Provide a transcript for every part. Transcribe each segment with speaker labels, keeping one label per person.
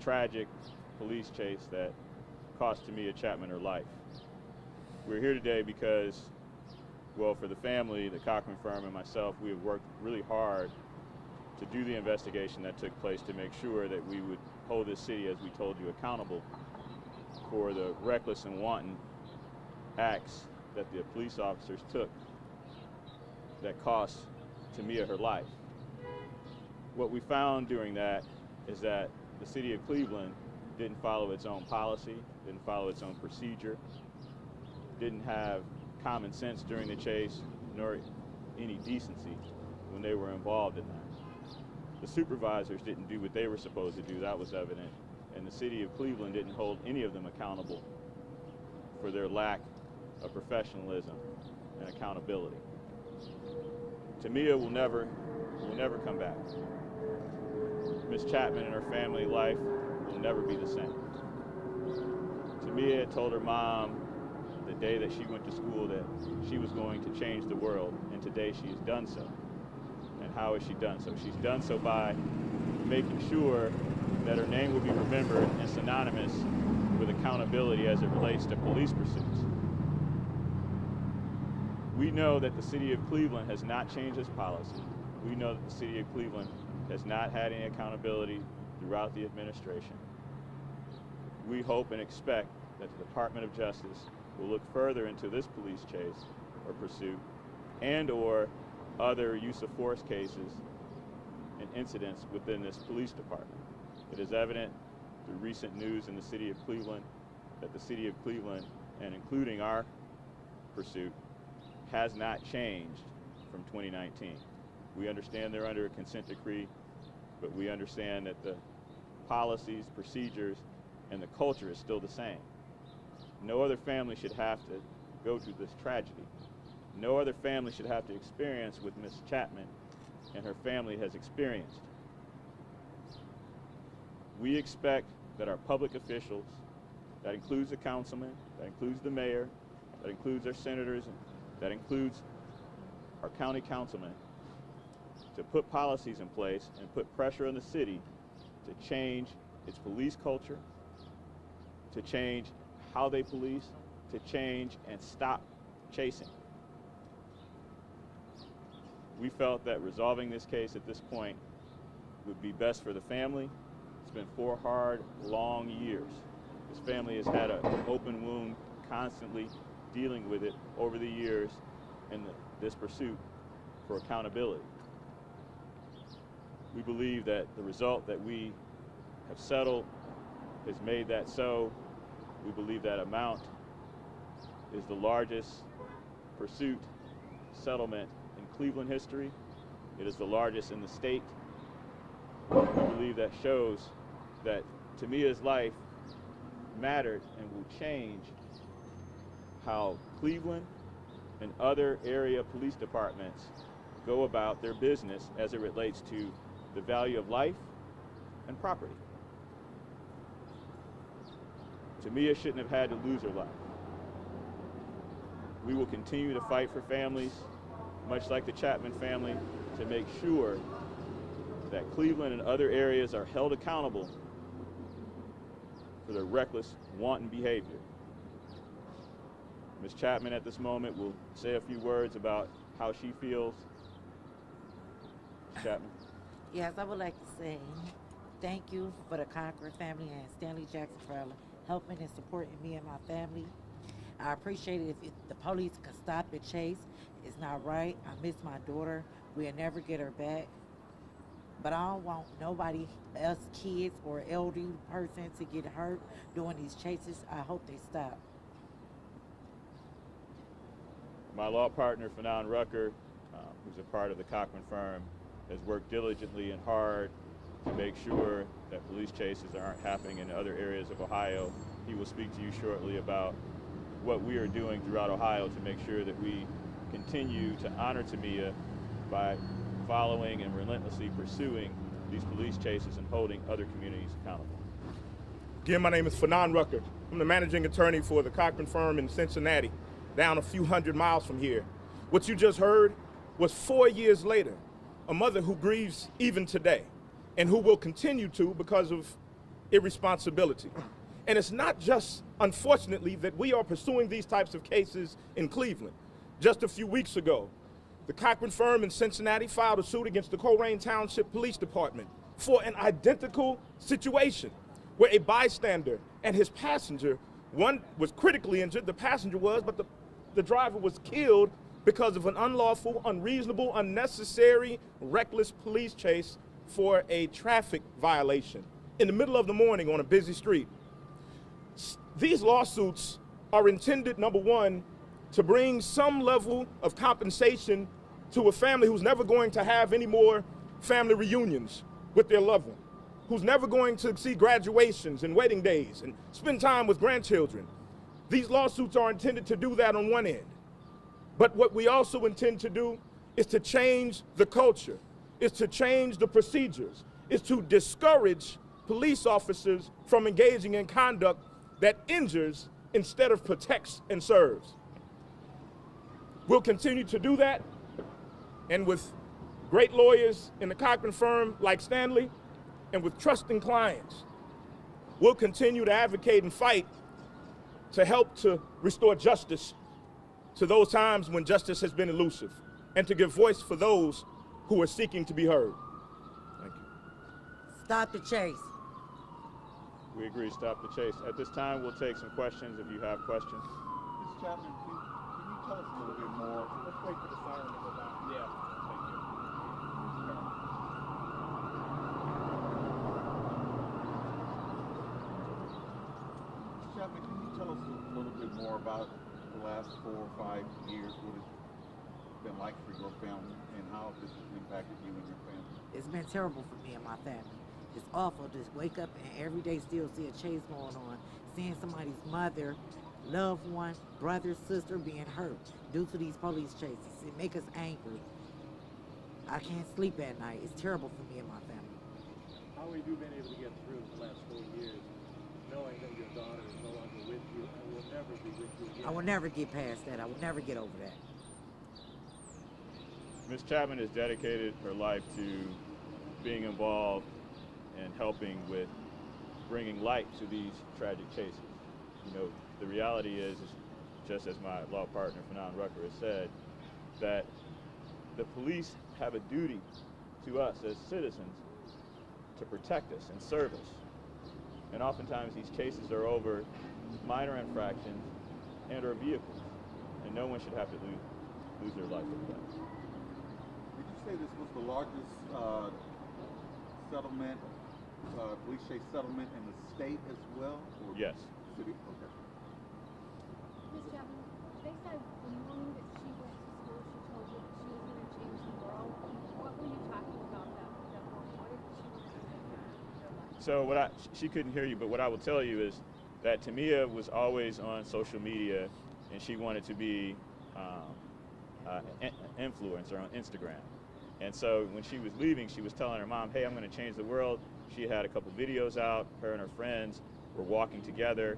Speaker 1: tragic police chase that cost Tamia Chappman her life. We're here today because, well, for the family, the Cochran firm, and myself, we have worked really hard to do the investigation that took place to make sure that we would hold this city, as we told you, accountable for the reckless and wanton acts that the police officers took that cost Tamia her life. What we found during that is that the city of Cleveland didn't follow its own policy, didn't follow its own procedure, didn't have common sense during the chase, nor any decency when they were involved in that. The supervisors didn't do what they were supposed to do, that was evident, and the city of Cleveland didn't hold any of them accountable for their lack of professionalism and accountability. Tamia will never come back. Ms. Chappman and her family life will never be the same. Tamia had told her mom the day that she went to school that she was going to change the world, and today she has done so. And how has she done so? She's done so by making sure that her name will be remembered and synonymous with accountability as it relates to police pursuits. We know that the city of Cleveland has not changed its policy. We know that the city of Cleveland has not had any accountability throughout the administration. We hope and expect that the Department of Justice will look further into this police chase or pursuit and/or other use of force cases and incidents within this police department. It is evident through recent news in the city of Cleveland that the city of Cleveland, and including our pursuit, has not changed from 2019. We understand they're under a consent decree, but we understand that the policies, procedures, and the culture is still the same. No other family should have to go through this tragedy. No other family should have to experience what Ms. Chappman and her family has experienced. We expect that our public officials, that includes the councilman, that includes the mayor, that includes our senators, and that includes our county councilmen, to put policies in place and put pressure on the city to change its police culture, to change how they police, to change and stop chasing. We felt that resolving this case at this point would be best for the family. It's been 4 hard, long years. This family has had an open wound, constantly dealing with it over the years in this pursuit for accountability. We believe that the result that we have settled has made that so. We believe that amount is the largest pursuit settlement in Cleveland history. It is the largest in the state. We believe that shows that Tamia's life mattered and will change how Cleveland and other area police departments go about their business as it relates to the value of life and property. Tamia shouldn't have had to lose her life. We will continue to fight for families, much like the Chappman family, to make sure that Cleveland and other areas are held accountable for their reckless, wanton behavior. Ms. Chappman at this moment will say a few words about how she feels. Ms. Chappman.
Speaker 2: Yes, I would like to say thank you for the Cochran family and Stanley Jackson for helping and supporting me and my family. I appreciate it if the police could stop the chase. It's not right. I miss my daughter. We'll never get her back. But I don't want nobody else, kids or elderly person, to get hurt doing these chases. I hope they stop.
Speaker 1: My law partner, Fanon Rucker, who's a part of the Cochran firm, has worked diligently and hard to make sure that police chases aren't happening in other areas of Ohio. He will speak to you shortly about what we are doing throughout Ohio to make sure that we continue to honor Tamia by following and relentlessly pursuing these police chases and holding other communities accountable.
Speaker 3: Again, my name is Fanon Rucker. I'm the managing attorney for the Cochran firm in Cincinnati, down a few hundred miles from here. What you just heard was 4 years later, a mother who grieves even today and who will continue to because of irresponsibility. And it's not just, unfortunately, that we are pursuing these types of cases in Cleveland. Just a few weeks ago, the Cochran firm in Cincinnati filed a suit against the Coleraine Township Police Department for an identical situation where a bystander and his passenger, one was critically injured, the passenger was, but the driver was killed because of an unlawful, unreasonable, unnecessary, reckless police chase for a traffic violation in the middle of the morning on a busy street. These lawsuits are intended, number one, to bring some level of compensation to a family who's never going to have any more family reunions with their loved one, who's never going to see graduations and wedding days and spend time with grandchildren. These lawsuits are intended to do that on one end. But what we also intend to do is to change the culture, is to change the procedures, is to discourage police officers from engaging in conduct that injures instead of protects and serves. We'll continue to do that, and with great lawyers in the Cochran firm like Stanley, and with trusting clients, we'll continue to advocate and fight to help to restore justice to those times when justice has been elusive, and to give voice for those who are seeking to be heard. Thank you.
Speaker 2: Stop the chase.
Speaker 1: We agree, stop the chase. At this time, we'll take some questions if you have questions.
Speaker 4: Ms. Chapman, can you tell us a little bit more? Let's wait for the siren to go down. Yeah, thank you. Ms. Chapman, can you tell us a little bit more about the last 4 or 5 years, what it's been like for your family and how this has impacted you and your family?
Speaker 2: It's been terrible for me and my family. It's awful to wake up and every day still see a chase going on, seeing somebody's mother, loved one, brother, sister being hurt due to these police chases. It makes us angry. I can't sleep at night. It's terrible for me and my family.
Speaker 5: How have you been able to get through the last 4 years, knowing that your daughter is no longer with you and will never be with you again?
Speaker 2: I will never get past that. I will never get over that.
Speaker 1: Ms. Chapman has dedicated her life to being involved and helping with bringing light to these tragic chases. You know, the reality is, just as my law partner, Fanon Rucker, has said, that the police have a duty to us as citizens to protect us and serve us. And oftentimes these chases are over minor infractions and or vehicles, and no one should have to lose their life over that.
Speaker 4: Did you say this was the largest settlement, police chase settlement in the state as well? Or
Speaker 1: Yes.
Speaker 4: City? Okay.
Speaker 6: Ms. Chapman, they said the morning that she went to school, she told you that she was going to change the world. What were you talking about that morning? What did she want to say to your life?
Speaker 1: So she couldn't hear you, but what I will tell you is that Tamia was always on social media, and she wanted to be an influencer on Instagram. And so when she was leaving, she was telling her mom, hey, I'm going to change the world. She had a couple videos out. Her and her friends were walking together,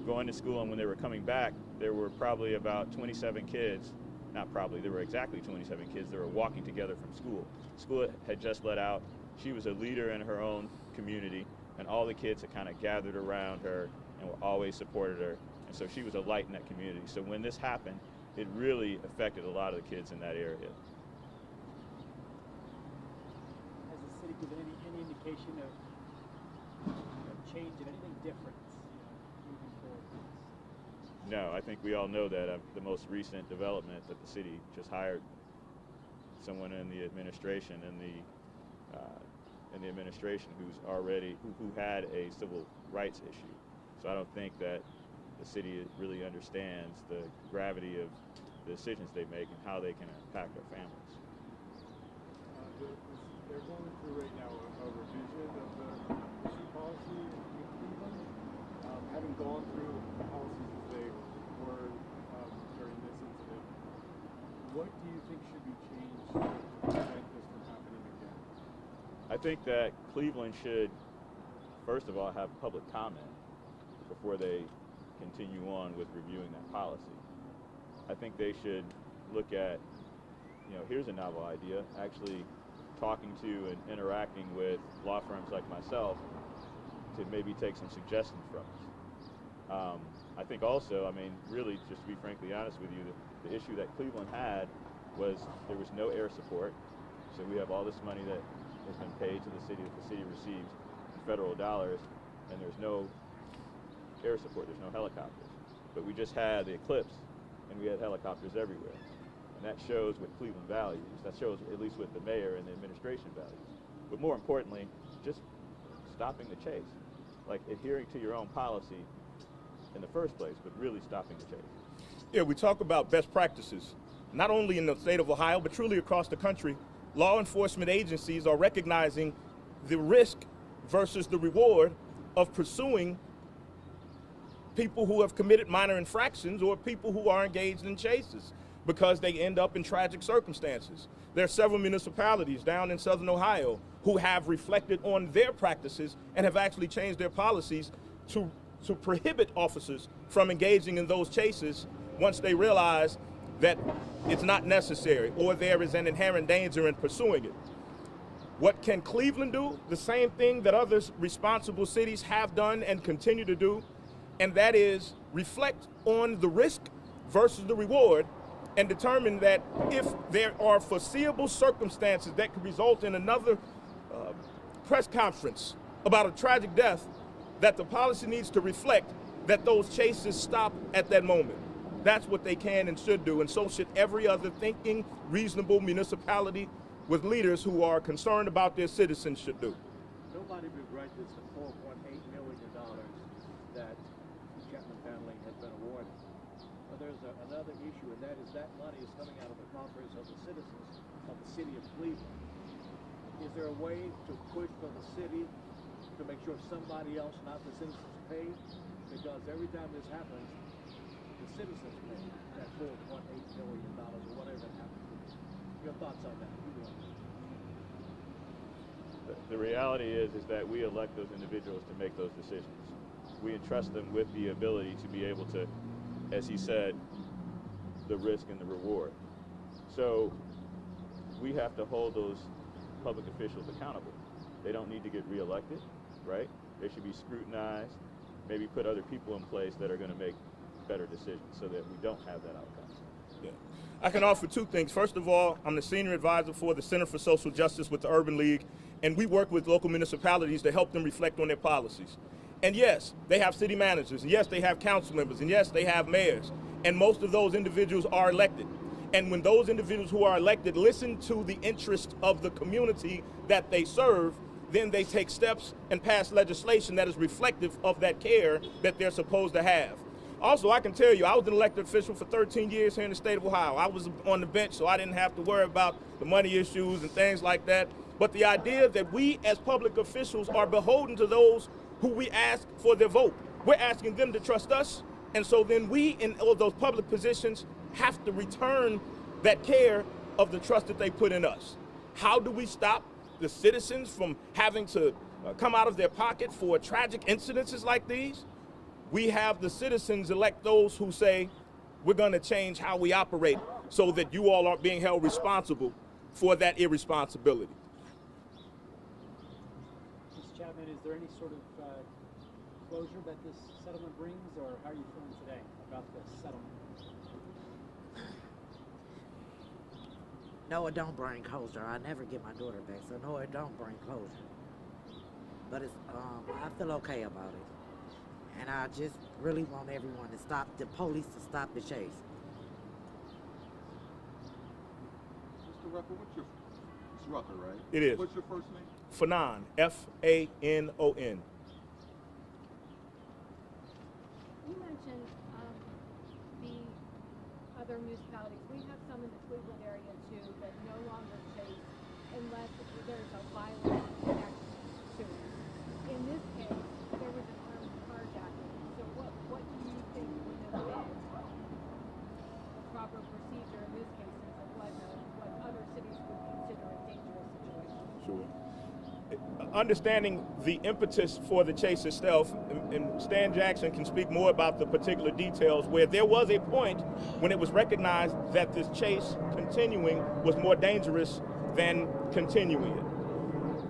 Speaker 1: going to school, and when they were coming back, there were probably about 27 kids. Not probably, there were exactly 27 kids that were walking together from school. School had just let out. She was a leader in her own community, and all the kids had kind of gathered around her and always supported her. And so she was a light in that community. So when this happened, it really affected a lot of the kids in that area.
Speaker 5: Has the city given any indication of change and anything different moving forward?
Speaker 1: No, I think we all know that the most recent development that the city just hired someone in the administration who had a civil rights issue. So I don't think that the city really understands the gravity of the decisions they make and how they can impact our families.
Speaker 7: They're going through right now a revision of the issue policy in Cleveland. Having gone through the policies as they were during this incident, what do you think should be changed to prevent this from happening again?
Speaker 1: I think that Cleveland should, first of all, have public comment before they continue on with reviewing that policy. I think they should look at, here's a novel idea, actually talking to and interacting with law firms like myself to maybe take some suggestions from us. I think also, I mean, really, just to be frankly honest with you, the issue that Cleveland had was there was no air support. So we have all this money that has been paid to the city that the city receives in federal dollars, and there's no air support, there's no helicopters. But we just had the eclipse, and we had helicopters everywhere. And that shows what Cleveland values. That shows at least what the mayor and the administration values. But more importantly, just stopping the chase. Like adhering to your own policy in the first place, but really stopping the chase.
Speaker 3: Yeah, we talk about best practices, not only in the state of Ohio, but truly across the country. Law enforcement agencies are recognizing the risk versus the reward of pursuing people who have committed minor infractions or people who are engaged in chases because they end up in tragic circumstances. There are several municipalities down in Southern Ohio who have reflected on their practices and have actually changed their policies to prohibit officers from engaging in those chases once they realize that it's not necessary or there is an inherent danger in pursuing it. What can Cleveland do? The same thing that other responsible cities have done and continue to do, and that is reflect on the risk versus the reward and determine that if there are foreseeable circumstances that could result in another press conference about a tragic death, that the policy needs to reflect that those chases stop at that moment. That's what they can and should do, and so should every other thinking, reasonable municipality with leaders who are concerned about their citizens should do.
Speaker 8: Nobody begrudges the $4.8 million that the Chappman family has been awarded. But there's another issue, and that is that money is coming out of the coffers of the citizens of the city of Cleveland. Is there a way to push for the city to make sure somebody else, not the citizens, pay? Because every time this happens, the citizens pay that $4.8 million or whatever it happens to be. Your thoughts on that?
Speaker 1: The reality is that we elect those individuals to make those decisions. We entrust them with the ability to be able to, as he said, the risk and the reward. So we have to hold those public officials accountable. They don't need to get reelected, right? They should be scrutinized, maybe put other people in place that are going to make better decisions so that we don't have that outcome.
Speaker 3: Yeah. I can offer two things. First of all, I'm the senior advisor for the Center for Social Justice with the Urban League, and we work with local municipalities to help them reflect on their policies. And yes, they have city managers, and yes, they have council members, and yes, they have mayors, and most of those individuals are elected. And when those individuals who are elected listen to the interest of the community that they serve, then they take steps and pass legislation that is reflective of that care that they're supposed to have. Also, I can tell you, I was an elected official for 13 years here in the state of Ohio. I was on the bench, so I didn't have to worry about the money issues and things like that. But the idea that we as public officials are beholden to those who we ask for their vote, we're asking them to trust us. And so then we, in all those public positions, have to return that care of the trust that they put in us. How do we stop the citizens from having to come out of their pocket for tragic incidences like these? We have the citizens elect those who say, we're going to change how we operate so that you all aren't being held responsible for that irresponsibility.
Speaker 5: Mr. Chappman, is there any sort of closure that this settlement brings, or how are you feeling today about the settlement?
Speaker 2: No, it don't bring closure. I never get my daughter back, so no, it don't bring closure. But it's, I feel okay about it. And I just really want everyone to stop, the police to stop the chase.
Speaker 4: Mr. Rucker, it's Rucker, right?
Speaker 3: It is.
Speaker 4: What's your first name?
Speaker 3: Fanon, F-A-N-O-N.
Speaker 6: You mentioned the other municipalities. We have some in the Cleveland area too that no longer chase unless there's a violent connection to it. In this case, there was an armed carjacking. So what do you think would have been the proper procedure in this case, since it was what other cities would consider a dangerous situation?
Speaker 3: Sure. Understanding the impetus for the chase itself, and Stan Jackson can speak more about the particular details, where there was a point when it was recognized that this chase continuing was more dangerous than continuing it.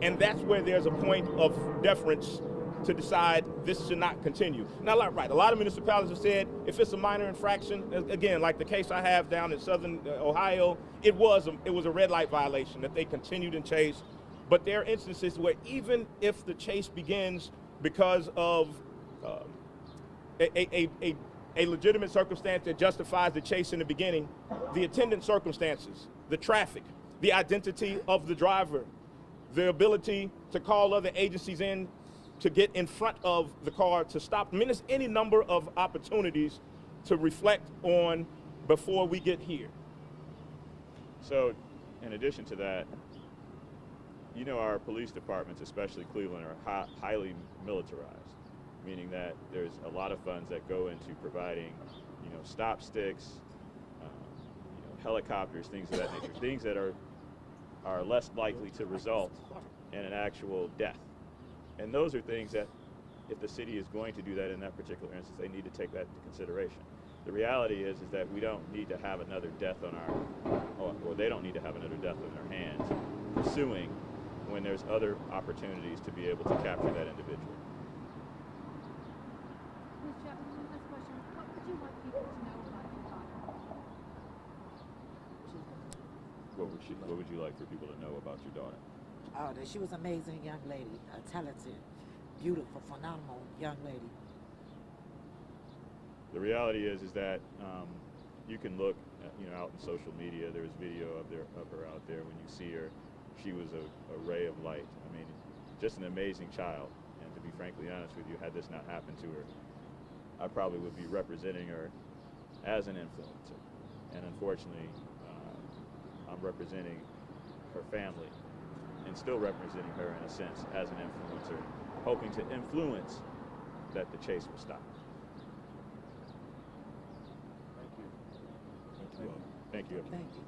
Speaker 3: And that's where there's a point of deference to decide this should not continue. Now, right, a lot of municipalities have said if it's a minor infraction, again, like the case I have down in southern Ohio, it was a red light violation that they continued and chased. But there are instances where even if the chase begins because of a legitimate circumstance that justifies the chase in the beginning, the attendant circumstances, the traffic, the identity of the driver, the ability to call other agencies in to get in front of the car to stop. I mean, there's any number of opportunities to reflect on before we get here.
Speaker 1: So, in addition to that, you know, our police departments, especially Cleveland, are highly militarized, meaning that there's a lot of funds that go into providing, you know, stop sticks, you know, helicopters, things of that nature, things that are less likely to result in an actual death. And those are things that, if the city is going to do that in that particular instance, they need to take that into consideration. The reality is that we don't need to have another death on or they don't need to have another death on their hands pursuing when there's other opportunities to be able to capture that individual.
Speaker 6: Ms. Chapman, one last question. What would you want people to know about your daughter?
Speaker 1: What would you like for people to know about your daughter?
Speaker 2: Oh, that she was an amazing young lady, a talented, beautiful, phenomenal young lady.
Speaker 1: The reality is that you can look, you know, out in social media. There's video of her out there. When you see her, she was a ray of light. I mean, just an amazing child. And to be frankly honest with you, had this not happened to her, I probably would be representing her as an influencer. And unfortunately, I'm representing her family and still representing her in a sense as an influencer, hoping to influence that the chase will stop.
Speaker 8: Thank you.
Speaker 1: Thank you.
Speaker 2: Thank you.